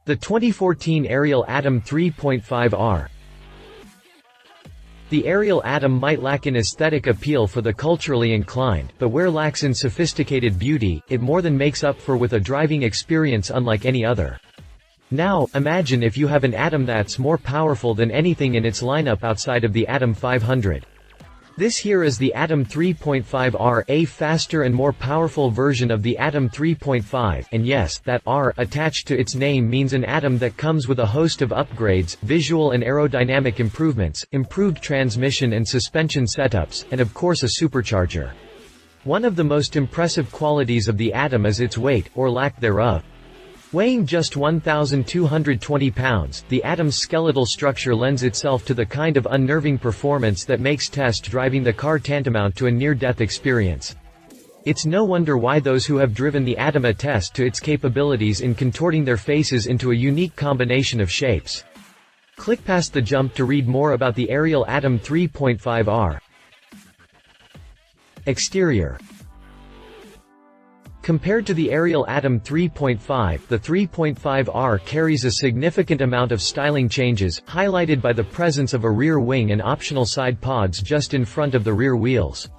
The 2014 Ariel Atom 3.5R. The Ariel Atom might lack in aesthetic appeal for the culturally inclined, but where lacks in sophisticated beauty, it more than makes up for with a driving experience unlike any other. Now, imagine if you have an Atom that's more powerful than anything in its lineup outside of the Atom 500. This here is the Atom 3.5R, a faster and more powerful version of the Atom 3.5, and yes, that R attached to its name means an Atom that comes with a host of upgrades, visual and aerodynamic improvements, improved transmission and suspension setups, and of course a supercharger. One of the most impressive qualities of the Atom is its weight, or lack thereof. Weighing just 1,220 pounds, the Atom's skeletal structure lends itself to the kind of unnerving performance that makes test driving the car tantamount to a near-death experience. It's no wonder why those who have driven the Atom attest to its capabilities in contorting their faces into a unique combination of shapes. Click past the jump to read more about the Ariel Atom 3.5R. Exterior. Compared to the Ariel Atom 3.5, the 3.5R carries a significant amount of styling changes, highlighted by the presence of a rear wing and optional side pods just in front of the rear wheels.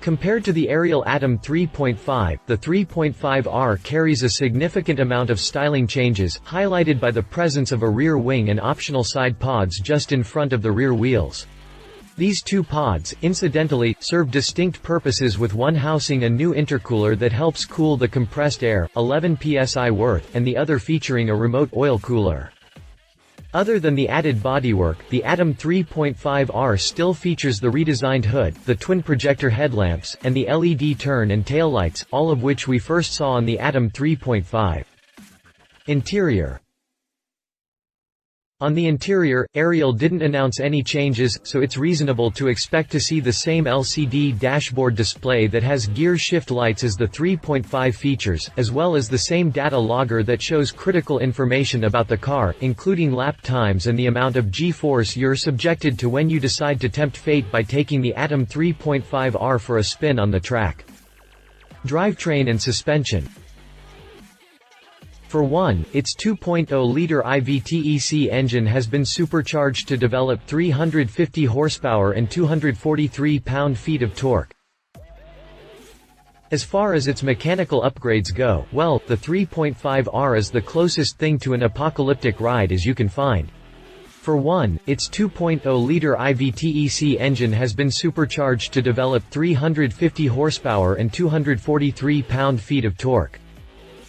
Compared to the Ariel Atom 3.5, the 3.5R carries a significant amount of styling changes, highlighted by the presence of a rear wing and optional side pods just in front of the rear wheels. These two pods, incidentally, serve distinct purposes, with one housing a new intercooler that helps cool the compressed air, 11 psi worth, and the other featuring a remote oil cooler. Other than the added bodywork, the Atom 3.5R still features the redesigned hood, the twin projector headlamps, and the LED turn and tail lights, all of which we first saw on the Atom 3.5. Interior. On the interior, Ariel didn't announce any changes, so it's reasonable to expect to see the same LCD dashboard display that has gear shift lights as the 3.5 features, as well as the same data logger that shows critical information about the car, including lap times and the amount of G-force you're subjected to when you decide to tempt fate by taking the Atom 3.5R for a spin on the track. Drivetrain and suspension. For one, its 2.0-liter IVTEC engine has been supercharged to develop 350 horsepower and 243 pound-feet of torque. As far as its mechanical upgrades go, well, the 3.5R is the closest thing to an apocalyptic ride as you can find. For one, its 2.0-liter IVTEC engine has been supercharged to develop 350 horsepower and 243 pound-feet of torque.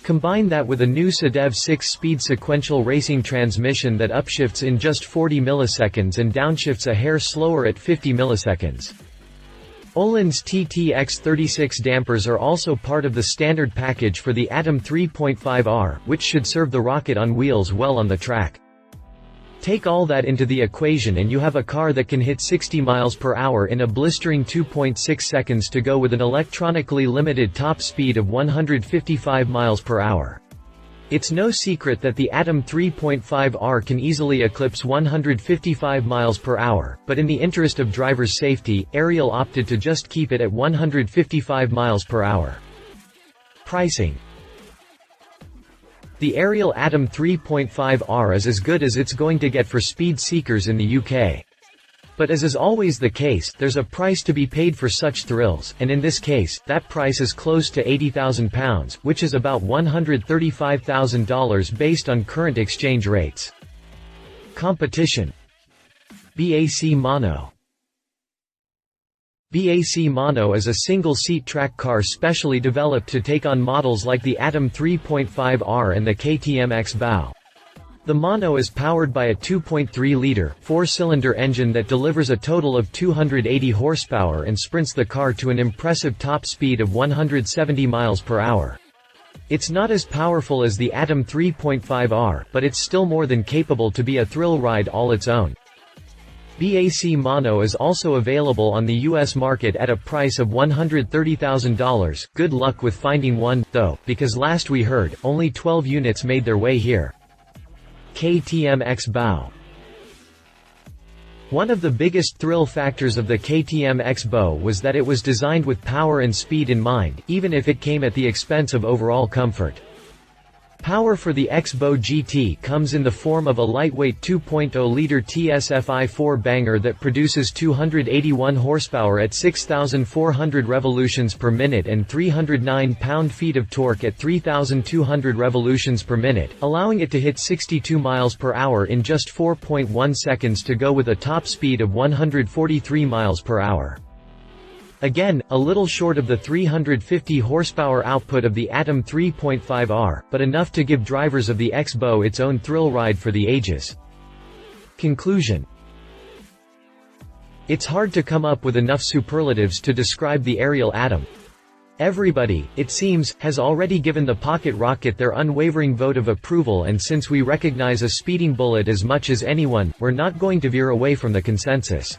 Combine that with a new SADEV 6-speed sequential racing transmission that upshifts in just 40 milliseconds and downshifts a hair slower at 50 milliseconds. Öhlins TTX36 dampers are also part of the standard package for the Atom 3.5R, which should serve the rocket on wheels well on the track. Take all that into the equation and you have a car that can hit 60 miles per hour in a blistering 2.6 seconds to go with an electronically limited top speed of 155 miles per hour. It's no secret that the Atom 3.5R can easily eclipse 155 miles per hour, but in the interest of driver's safety, Ariel opted to just keep it at 155 miles per hour. Pricing. The Ariel Atom 3.5R is as good as it's going to get for speed seekers in the UK. But as is always the case, there's a price to be paid for such thrills, and in this case, that price is close to £80,000, which is about $135,000 based on current exchange rates. Competition. BAC Mono. BAC Mono is a single-seat track car specially developed to take on models like the Atom 3.5R and the KTM X-Bow. The Mono is powered by a 2.3-liter, four-cylinder engine that delivers a total of 280 horsepower and sprints the car to an impressive top speed of 170 miles per hour. It's not as powerful as the Atom 3.5R, but it's still more than capable to be a thrill ride all its own. BAC Mono is also available on the US market at a price of $130,000. Good luck with finding one, though, because last we heard, only 12 units made their way here. KTM X-Bow. One of the biggest thrill factors of the KTM X-Bow was that it was designed with power and speed in mind, even if it came at the expense of overall comfort. Power for the X-Bow GT comes in the form of a lightweight 2.0-liter TSFI-4 banger that produces 281 horsepower at 6,400 revolutions per minute and 309 pound-feet of torque at 3,200 revolutions per minute, allowing it to hit 62 miles per hour in just 4.1 seconds to go with a top speed of 143 miles per hour. Again, a little short of the 350 horsepower output of the Atom 3.5R, but enough to give drivers of the X-Bow its own thrill ride for the ages. Conclusion. It's hard to come up with enough superlatives to describe the Ariel Atom. Everybody, it seems, has already given the pocket rocket their unwavering vote of approval, and since we recognize a speeding bullet as much as anyone, we're not going to veer away from the consensus.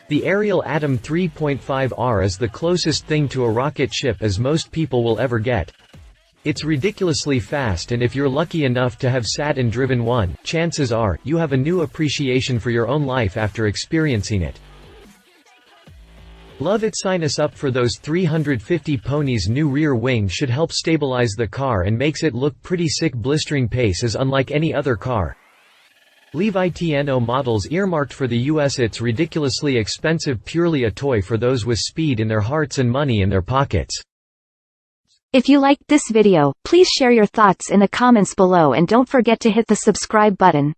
The Ariel Atom 3.5R is the closest thing to a rocket ship as most people will ever get. It's ridiculously fast, and if you're lucky enough to have sat and driven one, chances are, you have a new appreciation for your own life after experiencing it. Love it. Sign us up for those 350 ponies. New rear wing should help stabilize the car and makes it look pretty sick. Blistering pace is unlike any other car. Leave ITNO models earmarked for the US. It's ridiculously expensive, purely a toy for those with speed in their hearts and money in their pockets. If you liked this video, please share your thoughts in the comments below and don't forget to hit the subscribe button.